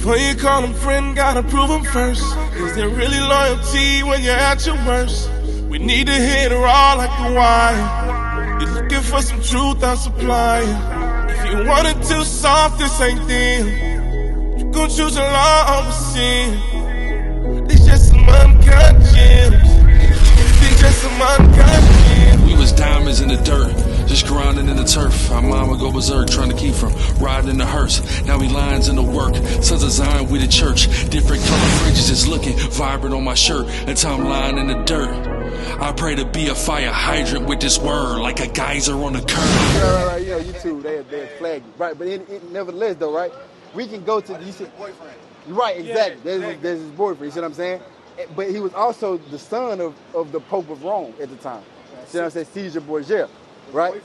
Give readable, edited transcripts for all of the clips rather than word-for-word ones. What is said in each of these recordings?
Before you call them friend, gotta prove them first. Is there really loyalty when you're at your worst? We need to hit her all like the wire. You're looking for some truth, I'll supply it. If you want it too soft, this ain't them. You gon' choose a law over sin. It's just some uncut gems. It's just some uncut gems. We was diamonds in the dirt, just grinding in the turf. Our mama go berserk, trying to keep from riding in the hearse. Now we lions in the work, sons of Zion, we the church. Different color fringes just looking vibrant on my shirt until I'm lying in the dirt. I pray to be a fire hydrant with this word, like a geyser on a curb. Right. You know, YouTube, they flag you. Right, but nevertheless, though, right, we can go to, you see, boyfriend. Right, exactly. Yeah, there's his boyfriend, you see what I'm saying? But he was also the son of the Pope of Rome at the time. You see what I'm saying? Caesar Borgia, right?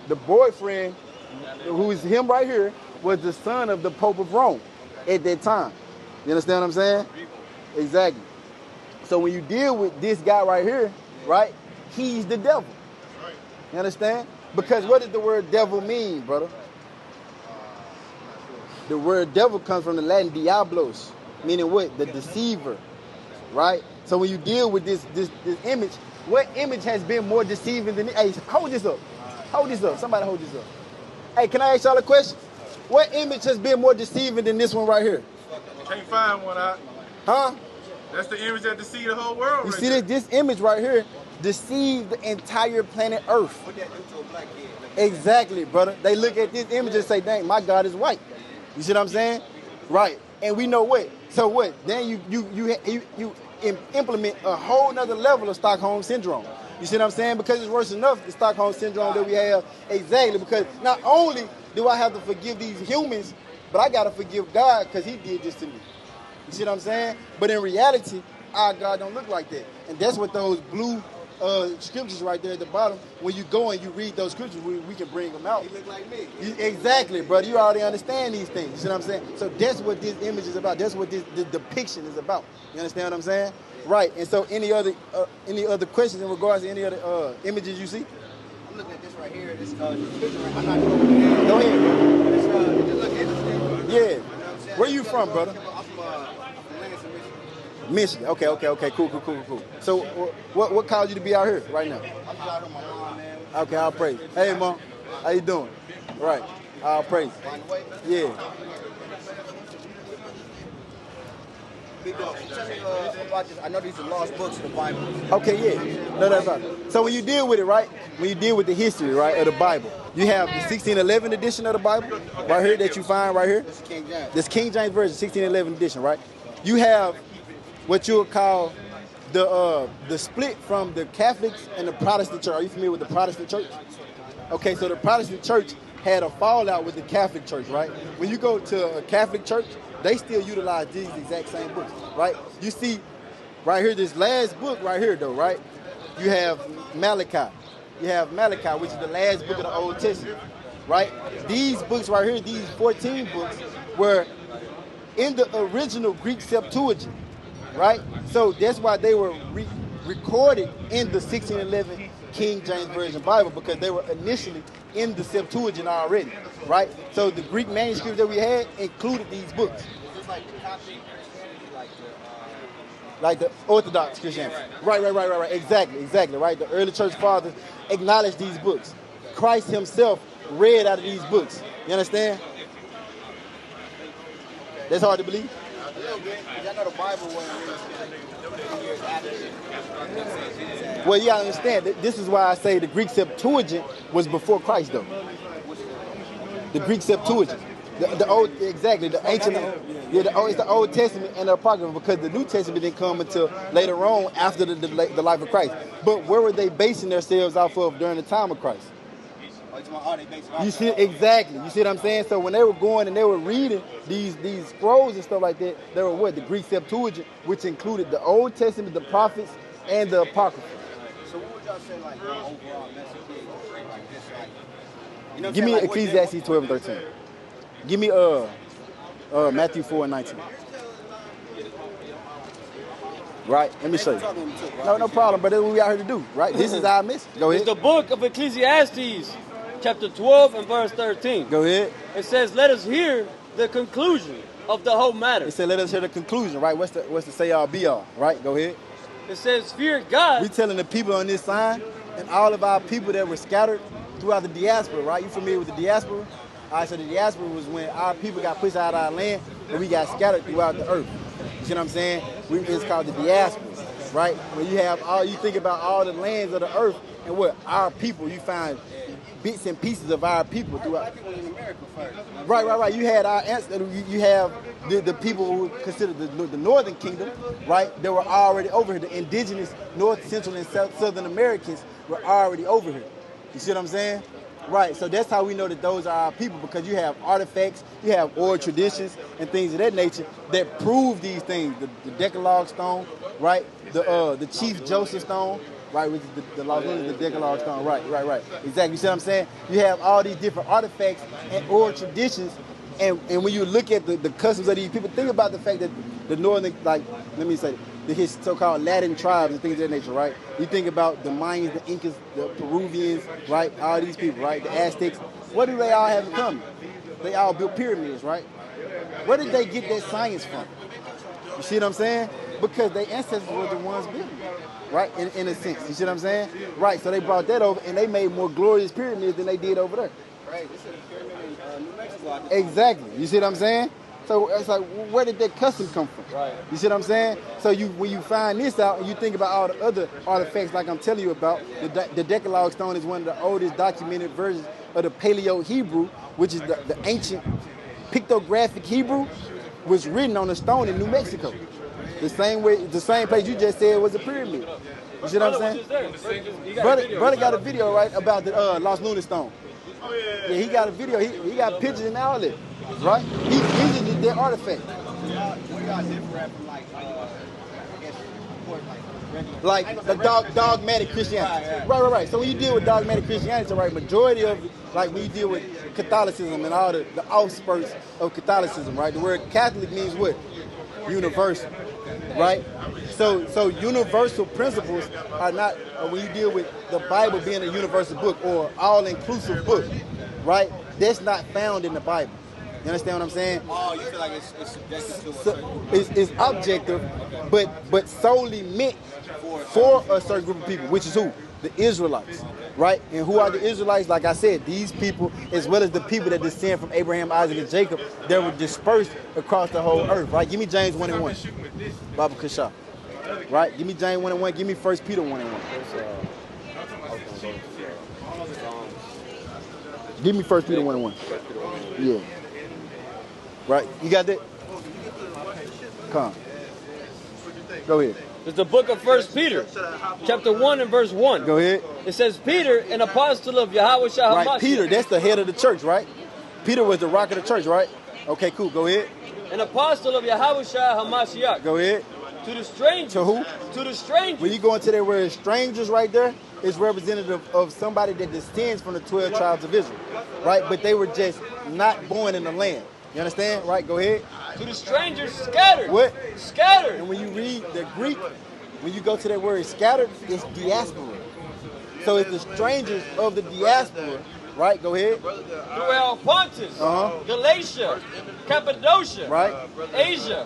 The boyfriend, who is him right here, was the son of the Pope of Rome at that time. You understand what I'm saying? Exactly. So when you deal with this guy right here, right, he's the devil. You understand? Because what does the word devil mean, brother? The word devil comes from the Latin diablos, meaning what? The deceiver, right? So when you deal with this image, what image has been more deceiving than it? Hey, hold this up. Hold this up. Somebody hold this up. Hey, can I ask y'all a question? What image has been more deceiving than this one right here? Can't find one out. Huh? That's the image that deceived the whole world. You see this image right here deceived the entire planet Earth. What that do to a black kid? Exactly, brother. They look at this image and say, dang, my God is white. You see what I'm saying? Right. And we know what? So what? Then you implement a whole nother level of Stockholm Syndrome. You see what I'm saying? Because it's worse enough, the Stockholm Syndrome that we have. Exactly. Because not only do I have to forgive these humans, but I got to forgive God because he did this to me. You see what I'm saying? But in reality, our God don't look like that. And that's what those blue scriptures right there at the bottom, when you go and you read those scriptures, we can bring them out. He look like me. Exactly, brother. You already understand these things. You see what I'm saying? So that's what this image is about. That's what this depiction is about. You understand what I'm saying? Right. And so any other questions in regards to any other images you see? I'm looking at this right here. This picture right. I'm not going to go ahead, bro. It just look interesting. Yeah. You know what I'm saying? Where you from, brother? I'm from Lansing, Michigan. Michigan. Okay. Cool. So what caused you to be out here right now? I'm just out here with my mom, man. Okay, I'll praise. Hey, mom. How you doing? Right. I'll praise. Yeah. Big dog. Tell me about this. I know these are lost books of the Bible. Okay, yeah. No, that's right. So when you deal with it, right? When you deal with the history, right, of the Bible, you have the 1611 edition of the Bible right here that you find right here. This is King James. This King James Version, 1611 edition, right? You have what you would call the split from the Catholics and the Protestant church. Are you familiar with the Protestant church? Okay, so the Protestant church had a fallout with the Catholic church, right? When you go to a Catholic church, they still utilize these exact same books, right? You see right here, this last book right here, though, right? You have Malachi. You have Malachi, which is the last book of the Old Testament, right? These books right here, these 14 books, were in the original Greek Septuagint, right? So that's why they were recorded in the 1611 King James Version Bible, because they were initially in the Septuagint already, right? So the Greek manuscripts that we had included these books. It's like the Coptic Christianity, like the Orthodox Christianity. Right. Exactly, right? The early church fathers acknowledged these books. Christ himself read out of these books. You understand? That's hard to believe? A little bit. I know the Bible wasn't really years after it. Well, you gotta understand. This is why I say the Greek Septuagint was before Christ, though. The Greek Septuagint. The old, exactly, the ancient, it's the Old Testament and the Apocrypha, because the New Testament didn't come until later on after the life of Christ. But where were they basing themselves off of during the time of Christ? You see, exactly. You see what I'm saying? So when they were going and they were reading these scrolls and stuff like that, they were what? The Greek Septuagint, which included the Old Testament, the prophets, and the Apocrypha. So what would y'all say, like, the overall message is? Like this, like, you know, give me Ecclesiastes 12 and 13. Give me Matthew 4 and 19. Right? Let me show you. No problem, but that's what we out here to do, right? This is our message. Go ahead. It's the book of Ecclesiastes, chapter 12 and verse 13. Go ahead. It says, let us hear the conclusion of the whole matter. It said, let us hear the conclusion, right? What's the say all be all, right? Go ahead. It says, fear God. We telling the people on this sign and all of our people that were scattered throughout the diaspora, right? You familiar with the diaspora? All right, so the diaspora was when our people got pushed out of our land and we got scattered throughout the earth. You see what I'm saying? It's called the diaspora, right? When you think about all the lands of the earth and what our people, you find bits and pieces of our people throughout. Right. You had our ancestors. You have the people who considered the northern kingdom, right? They were already over here. The indigenous North, Central, and Southern Americans were already over here. You see what I'm saying? Right. So that's how we know that those are our people, because you have artifacts, you have oral traditions and things of that nature that prove these things. The Decalogue stone, right? The Chief Joseph stone. Right, which is the Los Angeles, the Decalogue stone. Right. Exactly. You see what I'm saying? You have all these different artifacts and oral traditions, and when you look at the customs of these people, think about the fact that the northern, like, let me say, his so-called Latin tribes and things of that nature, right? You think about the Mayans, the Incas, the Peruvians, right? All these people, right? The Aztecs. What do they all have in common? They all built pyramids, right? Where did they get that science from? You see what I'm saying? Because their ancestors were the ones building it. Right, in a sense, you see what I'm saying? Right, so they brought that over, and they made more glorious pyramids than they did over there. Right, this is a pyramid in New Mexico. Exactly, you see what I'm saying? So it's like, where did that custom come from? Right. You see what I'm saying? So when you find this out, and you think about all the other artifacts, like I'm telling you about, the Decalogue stone is one of the oldest documented versions of the Paleo-Hebrew, which is the ancient pictographic Hebrew, was written on a stone in New Mexico. The same place you just said was a pyramid. You see what I'm saying? Brother got a video, right, about the Los Lunas stone. Yeah, he got a video. He got pictures and all that, right? He visited their artifact. Like the dogmatic Christianity. Right. So when you deal with dogmatic Christianity, right, majority of, like when you deal with Catholicism and all the offspurts of Catholicism, right? The word Catholic means what? Universal. Right? So universal principles are not, when you deal with the Bible being a universal book or all-inclusive book, right? That's not found in the Bible. You understand what I'm saying? Oh, you feel like it's subjective to so it's objective, but solely meant for a certain group of people, which is who? The Israelites, right? And who are the Israelites? Like I said, these people, as well as the people that descend from Abraham, Isaac, and Jacob, that were dispersed across the whole earth, right? Give me James 1:1. Baba Kasha. Right? Give me James 1:1. Give me 1 Peter 1:1. Give me 1 Peter 1:1. Yeah. Right? You got that? Come. Go ahead. It's the book of 1 Peter, chapter 1 and verse 1. Go ahead. It says, Peter, an apostle of Yahweh Shah Right, Peter, that's the head of the church, right? Peter was the rock of the church, right? Okay, cool. Go ahead. An apostle of Yahweh Shah HaMashiach. Go ahead. To the strangers. To who? To the strangers. When you go into that word strangers right there, it's representative of somebody that descends from the 12 tribes of Israel, right? But they were just not born in the land. You understand? Right? Go ahead. To the strangers scattered. What? Scattered. And when you read the Greek, when you go to that word scattered, it's diaspora. So it's the strangers of the diaspora, right? Go ahead. Throughout Pontus, Galatia, Cappadocia, right? Asia,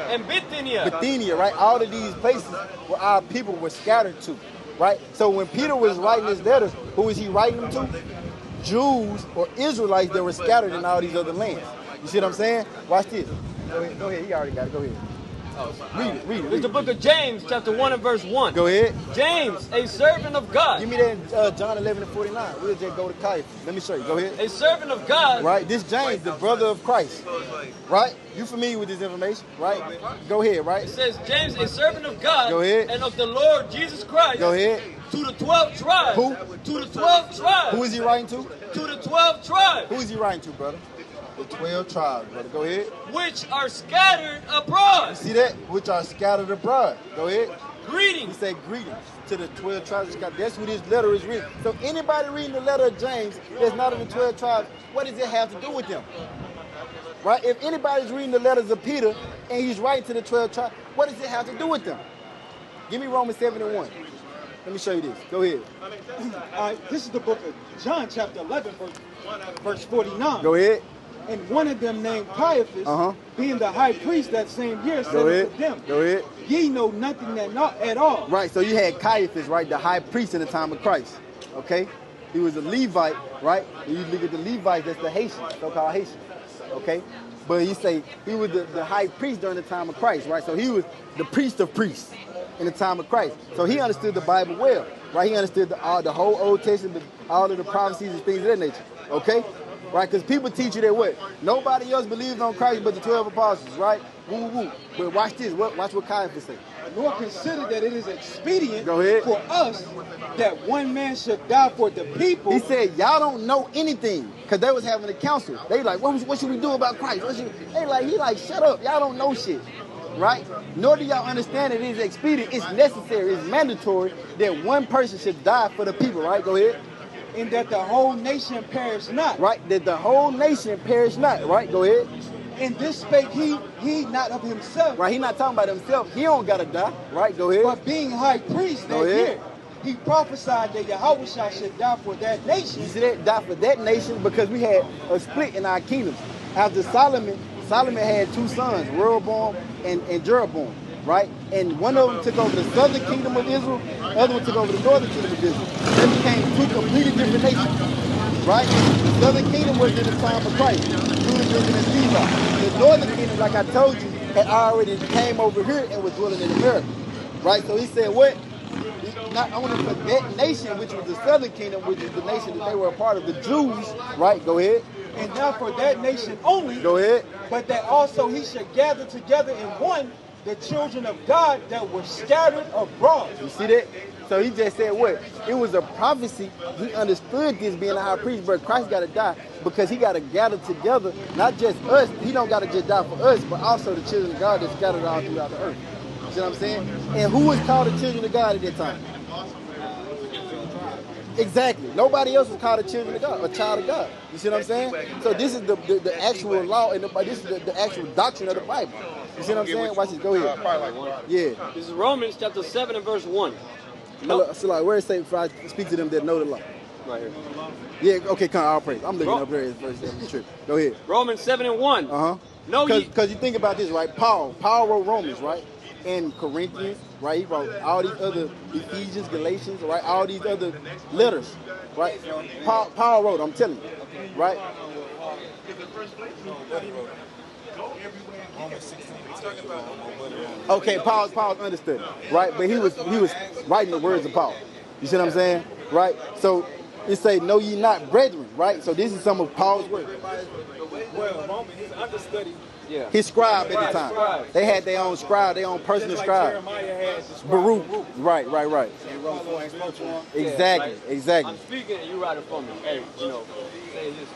and Bithynia. Bithynia, right? All of these places where our people were scattered to, right? So when Peter was writing his letters, who was he writing them to? Jews or Israelites that were scattered in all these other lands. You see what I'm saying? Watch this. Go ahead. He already got it. Go ahead. Read it. It's the book of James, chapter 1 and verse 1. Go ahead. James, a servant of God. Give me that John 11:49. We'll just go to Caiaphas. Let me show you. Go ahead. A servant of God. Right? This James, the brother of Christ. Right? You familiar with this information? Right? Go ahead, right? It says, James, a servant of God. Go ahead. And of the Lord Jesus Christ. Go ahead. To the 12 tribes. Who? To the 12 tribes. Who is he writing to? To the 12 tribes. Who is he writing to, brother? The 12 tribes, brother. Go ahead. Which are scattered abroad. You see that? Which are scattered abroad. Go ahead. Greetings. He said greetings to the 12 tribes. That's who this letter is written. So anybody reading the letter of James that's not of the 12 tribes, what does it have to do with them? Right? If anybody's reading the letters of Peter and he's writing to the 12 tribes, what does it have to do with them? Give me Romans 7:1. Let me show you this. Go ahead. This is the book of John, chapter 11, verse 49. Go ahead. And one of them named Caiaphas, being the high priest that same year, said unto them, Go ahead. ye know nothing at all. Right, so you had Caiaphas, right, the high priest in the time of Christ, okay? He was a Levite, right? When you look at the Levites, that's the Haitians, so-called Haitians, okay? But he say he was the high priest during the time of Christ, right? So he was the priest of priests in the time of Christ. So he understood the Bible well, right? He understood the whole Old Testament, all of the prophecies and things of that nature, okay? Right, because people teach you that what? Nobody else believes on Christ but the 12 apostles, right? Woo, woo. But watch this. Watch what Caiaphas say. Nor consider that it is expedient Go ahead. for us that one man should die for the people. He said, y'all don't know anything. Because they was having a council. They like, what should we do about Christ? He like, shut up. Y'all don't know shit. Right? Nor do y'all understand that it is expedient. It's necessary. It's mandatory that one person should die for the people, right? Go ahead. And that the whole nation perish not. Right, that the whole nation perish not. Right, go ahead. And this spake he not of himself. Right, he not talking about himself. He don't gotta die. Right, go ahead. But being high priest that year, he prophesied that Yahweh should die for that nation. You see that? Die for that nation because we had a split in our kingdoms. After Solomon had two sons, Rehoboam and Jeroboam. Right? And one of them took over the southern kingdom of Israel, the other one took over the northern kingdom of Israel. They became two completely different nations. Right? The southern kingdom was in the time of Christ, Judah, Benjamin, and Levi. The northern kingdom, like I told you, had already came over here and was dwelling in America. Right? So he said, what? Not only for that nation, which was the southern kingdom, which is the nation that they were a part of, the Jews, right? Go ahead. And not for that nation only. Go ahead. But that also he should gather together in one the children of God that were scattered abroad. You see that? So he just said what? It was a prophecy. He understood this being a high priest, but Christ got to die because he got to gather together, not just us. He don't got to just die for us, but also the children of God that's scattered all throughout the earth. You see what I'm saying? And who was called the children of God at that time? Exactly. Nobody else was called a children of God, a child of God. You see what I'm saying? So this is the actual law, and this is the actual doctrine of the Bible. You see what I'm saying? Watch this. Go ahead. Yeah. This is Romans chapter 7 and verse 1. So like, where it say, if I speak to them that know the law? Right here. Yeah, okay, come on, I'll praise. I'm looking up there at verse 7. Go ahead. Romans 7 and 1. No, because you think about this, right? Paul wrote Romans, right? And Corinthians, right? He wrote all these other Ephesians, Galatians, right? All these other letters, right? Paul wrote, I'm telling you, right? Okay, Paul understood, right? But he was writing the words of Paul. You see what I'm saying, right? So it say, "Know ye not, brethren," right? So this is some of Paul's words. Well, Roman, his understudy. Yeah. His scribe at the time. Scribe. They had their own scribe, their own personal Just like scribe. Jeremiah had his scribe. Baruch. Right. And wrote for and spoke to him. Exactly. I'm speaking and you write it for me. Hey, say this.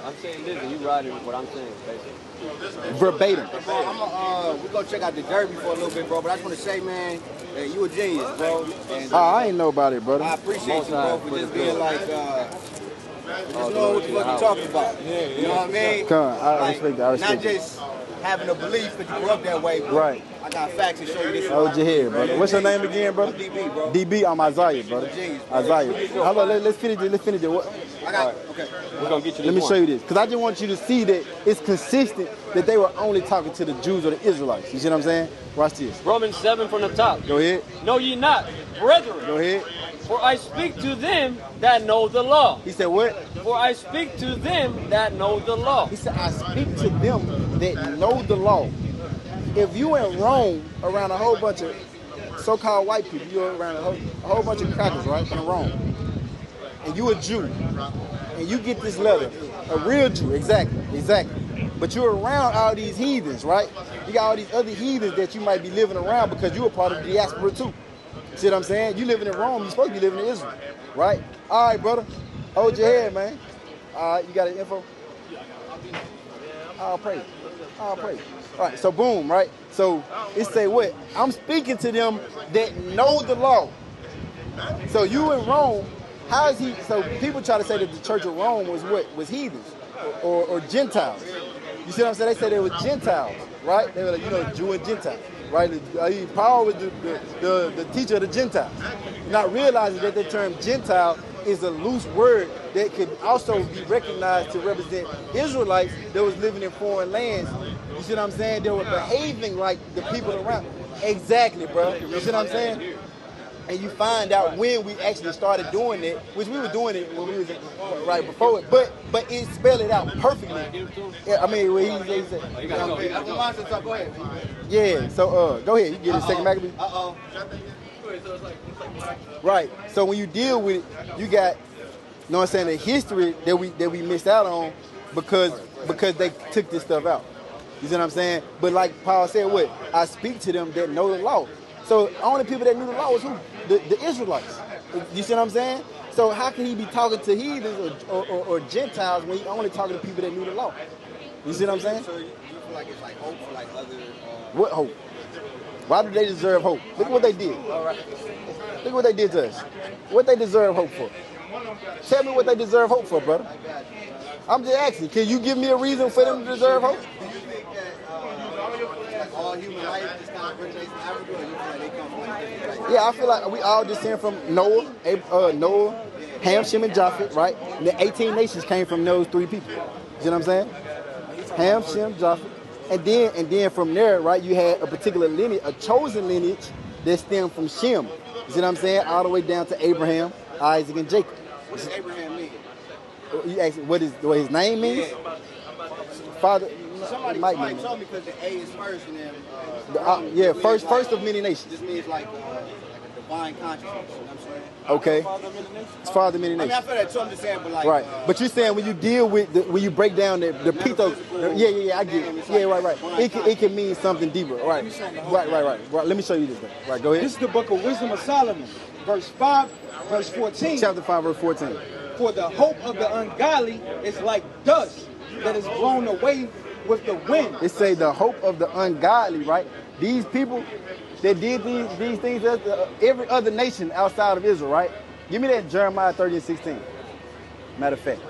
I'm saying this and you write it what I'm saying, basically. Verbatim. We're going to check out the derby for a little bit, bro. But I just want to say, man, that you a genius, bro. And, I ain't know about it, brother. I appreciate you, bro, for just being like, just know what the fuck you talking about. You know what I mean? Come on, I respect that. Not just having a belief that you grew up that way, but right. I got facts to show you this. Hold your head, brother. What's your name again, brother? DB, bro. DB, I'm Isaiah, brother. Isaiah. Hold on, let's finish it. I got okay. We're going to get you this Let me one. show you this, because I just want you to see that it's consistent that they were only talking to the Jews or the Israelites. You see what I'm saying? Watch this. Romans 7 from the top. Go ahead. Know ye not, brethren, Go ahead. for I speak to them that know the law. He said what? For I speak to them that know the law. He said, I speak to them that know the law. If you in Rome around a whole bunch of so-called white people, you're around a whole bunch of crackers, right, in Rome, and you a Jew, and you get this letter, a real Jew, exactly. But you're around all these heathens, right? You got all these other heathens that you might be living around because you're a part of the diaspora too. See what I'm saying? You living in Rome, you're supposed to be living in Israel, right? All right, brother, hold your head, man. All right, you got an info? I'll pray. All right, so boom, right? So it say what? I'm speaking to them that know the law. So you in Rome, how is he? So people try to say that the Church of Rome was what? Was heathens or Gentiles. You see what I'm saying? They say they were Gentiles, right? They were like, Jew and Gentile, right? Paul was the teacher of the Gentiles. Not realizing that the term Gentile is a loose word that could also be recognized to represent Israelites that was living in foreign lands. You see what I'm saying? They were behaving like the people around. Exactly, bro. You see what I'm saying? And you find out when we actually started doing it, which we were doing it when we was right before it, but it spelled it out perfectly. Yeah, I mean, when he said, Go ahead. yeah. So go ahead, you get a second Maccabee. Right. So when you deal with it, you got, you know what I'm saying, the history that we missed out on because they took this stuff out. You see what I'm saying? But like Paul said, what? I speak to them that know the law. So only people that knew the law was who? The Israelites. You see what I'm saying? So how can he be talking to heathens or Gentiles when he only talking to people that knew the law? You see what I'm saying? So you feel like it's like hope for like other... What hope? Why do they deserve hope? Look at what they did. All right. Look at what they did to us. What they deserve hope for? Tell me what they deserve hope for, brother. I'm just asking. Can you give me a reason for them to deserve hope? Do you think that like all human life just kind of originates in Africa, or you feel like they come from like different places? Yeah, I feel like we all descend from Noah, Ham, Shem, and Japheth, right? And the 18 nations came from those three people. You see what I'm saying? Ham, Shem, Japheth. And then from there, right, you had a particular lineage, a chosen lineage that stemmed from Shem. You see what I'm saying? All the way down to Abraham, Isaac, and Jacob. What does Abraham mean? You ask what his name means? Father. Somebody mean told that. me because the A is first and then... Yeah, first of many nations. This means like a divine consciousness, you know what I'm saying? Okay. It's father of many I mean, nations. I feel that too, I'm just saying, but like... Right, but you're saying when you deal with when you break down the pithos, I get it. Yeah, right. It can mean something deeper. Right. Let me show you this thing. Right, go ahead. This is the book of Wisdom of Solomon, verse 5, verse 14. Chapter 5, verse 14. For the hope of the ungodly is like dust that is blown away with the wind. It say the hope of the ungodly, right? These people that did these things, every other nation outside of Israel, right? Give me that Jeremiah 30 and 16. Matter of fact,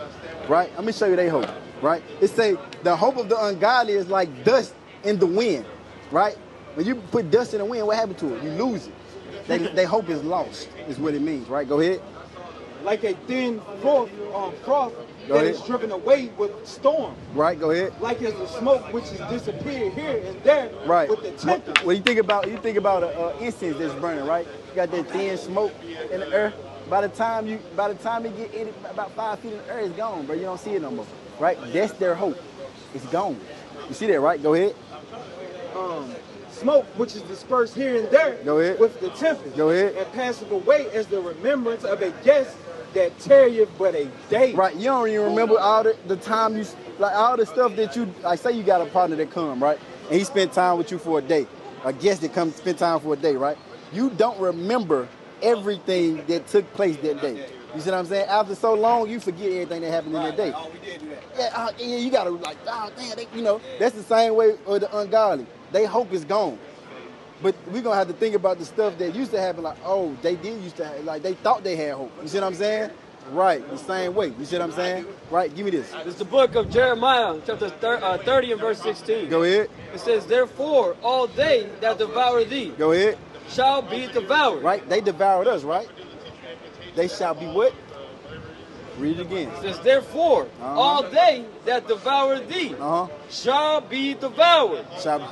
right? Let me show you their hope, right? It say the hope of the ungodly is like dust in the wind, right? When you put dust in the wind, what happened to it? You lose it. They hope is lost, is what it means, right? Go ahead. Like a thin froth Go that ahead. is driven away with storm. Right, go ahead. Like as the smoke which has disappeared here and there Right. with the tempest. When you think about incense that's burning, right? You got that thin smoke in the air. By the time you get in it, about 5 feet in the air, it's gone, bro. You don't see it no more, right? That's their hope. It's gone. You see that, right? Go ahead. Smoke which is dispersed here and there Go ahead. with the tempest. Go ahead. And passeth away as the remembrance of a guest that tarrieth but a day. Right, you don't even remember all the time you, like all the stuff that you, like say you got a partner that come, right? And he spent time with you for a day. A guest that comes spend time for a day, right? You don't remember everything that took place that day. You see what I'm saying? After so long, you forget everything that happened in that day. Oh, we did do that. Yeah, you gotta like, oh damn, that's the same way with the ungodly. They hope is gone. But we're gonna have to think about the stuff that used to happen, like, oh, they did used to have, like they thought they had hope. You see what I'm saying? Right, the same way. You see what I'm saying? Right, give me this. It's the book of Jeremiah, chapter 30 and verse 16. Go ahead. It says, therefore, all they that devour thee Go ahead. shall be devoured. Right, they devoured us, right? They shall be what? Read it again. It says, therefore, all they that devour thee shall be devoured. Shall be.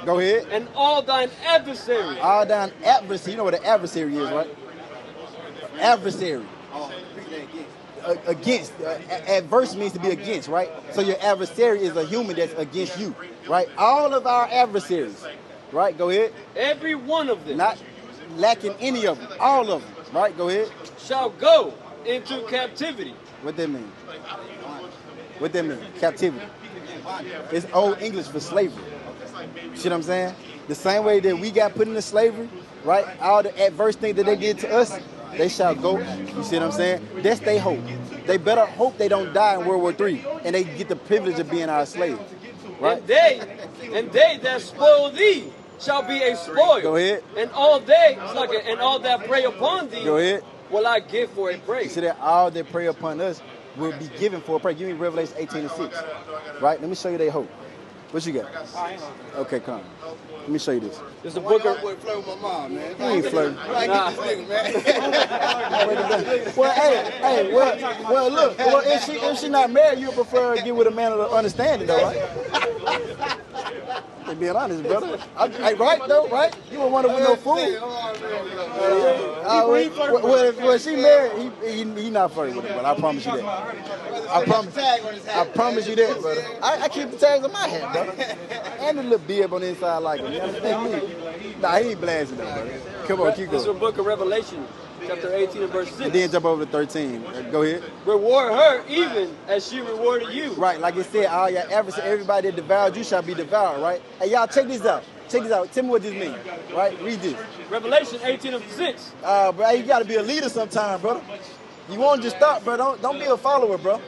Go ahead. And all thine adversaries. All down adversary. You know what an adversary is, right? Adversary. Oh, repeat that again. Against. Adverse means to be against, right? So your adversary is a human that's against you, right? All of our adversaries, right? Go ahead. Every one of them Not lacking any of them. All of them, right? Go ahead. shall go into captivity. What that mean? What that mean? Captivity. It's old English for slavery. See what I'm saying? The same way that we got put into slavery, right? All the adverse things that they did to us, they shall go. You see what I'm saying? That's their hope. They better hope they don't die in World War III and they get the privilege of being our slaves. Right? And they that spoil thee shall be a spoil. Go ahead. And all that prey upon thee Go ahead. will I give for a prey. You see that all that prey upon us will be given for a prey. Give me Revelation 18 and 6. Right? Let me show you their hope. What you got? Okay, come on. Let me show you this. It's the book of. I wouldn't flirt with my mom, man. You ain't flirting. I get this nigga, man. Well, hey, well, look. Well, if she not married, you prefer to get with a man of understanding, though, right? I'm being honest, brother. Right, though, right? You don't want to with no fool. Well, she married, he not flirting with her, but I promise you that. I promise you that, brother. I keep the tags on my hat, brother. And the little bib on the inside like him. You understand me? Nah, he ain't blasting though, brother. Come on, keep This is the going. book of Revelation, chapter 18 and verse 6. And then jump over to 13. Go ahead. Reward her even as she rewarded you. Right, like it said, all your adversaries, everybody that devoured you shall be devoured, right? Hey, y'all, check this out. Check this out. Tell me what this means, right? Read this. Revelation 18 and 6. Bro, you got to be a leader sometime, brother. You won't just stop, bro. Don't be a follower, bro.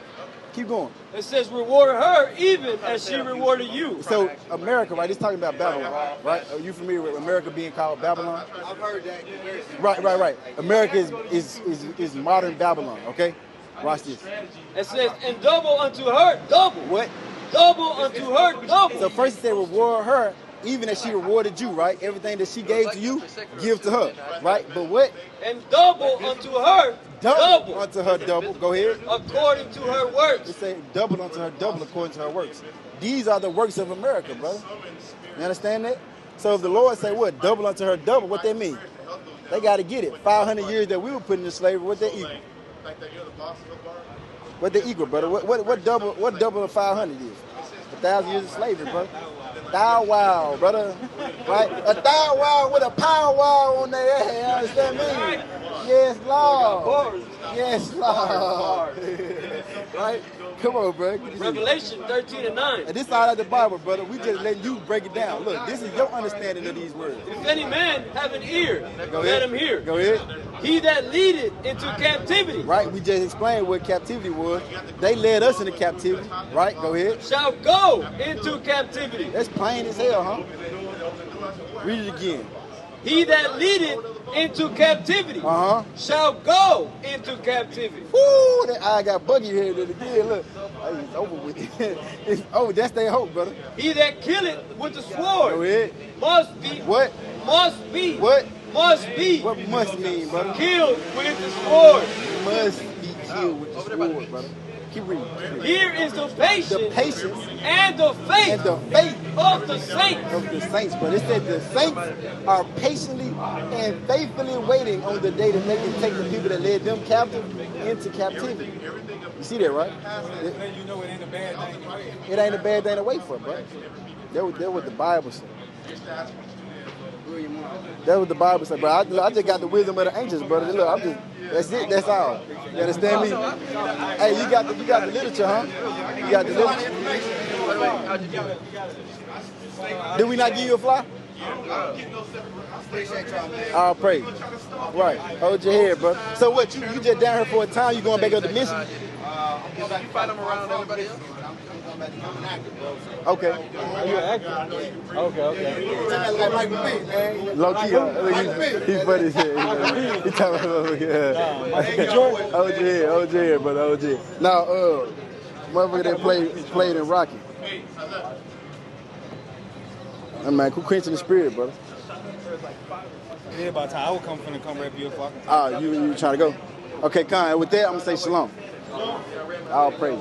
Keep going. It says, reward her even as she rewarded you. So, America, right? It's talking about Babylon, right? Are you familiar with America being called Babylon? I've heard that. Right. America is modern Babylon, okay? Watch this. It says, and double unto her, double. What? Double unto her, double. So first it said reward her, even as she rewarded you, right? Everything that she gave to you, give to her, right? But what? And double unto her, double. Unto her double. Go ahead. According to her It works. say double unto her double according to her works. These are the works of America, brother. You understand that? So if the Lord say what? Double unto her double, what that mean? They got to get it. 500 years that we were put into slavery, what they equal? What they equal, brother? What double of 500 is? 1,000 years of slavery, brother. Thou wow, brother. Right? A thou wow with a power wow on their head. You understand me? Yes, Lord. Yes, Lord. Right? Come on, bro. Revelation 13 and 9. And this side of the Bible, brother, we just letting you break it down. Look, this is your understanding of these words. If any man have an ear, Go let ahead. him hear. Go ahead. He that leadeth into captivity Right? We just explained what captivity was. They led us into captivity. Right? Go ahead. shall go into captivity. That's plain as hell, huh? Read it again. He that leadeth into captivity shall go into captivity. Woo! That eye got buggy headed again. Look. Hey, it's over with. It's over. That's their hope, brother. He that killeth with the sword Go ahead. must be What? must be What? must be What must mean, brother? killed with the sword. Must be killed with the sword, brother. Keep reading. Here is the patience, The patience and the faith and the faith of the saints. of the saints, but it said the saints are patiently and faithfully waiting on the day that they can take the people that led them captive into captivity. You see that, right? You know it ain't a bad thing to wait. It ain't a bad thing to wait for, bro. That's what the Bible said. That's what the Bible said, bro. I just got the wisdom of the ancients, brother. Look, that's it. That's all. You understand me? Hey, you got the literature, huh? You got the literature. Did we not give you a fly? I'll pray. Right. Hold your head, bro. So what? You just down here for a time? You going back up the mission? You find them around everybody else? Okay. Are you an actor? Okay. Low key, he's funny as hell. He talking about, hold your head, brother, hold your head. Now, motherfucker that played in Rocky. Hey, man, quit quenching the spirit, brother. Yeah, about time. I will come right for your fucking. You trying to go? Okay, Con, with that, I'm going to say shalom. All praise.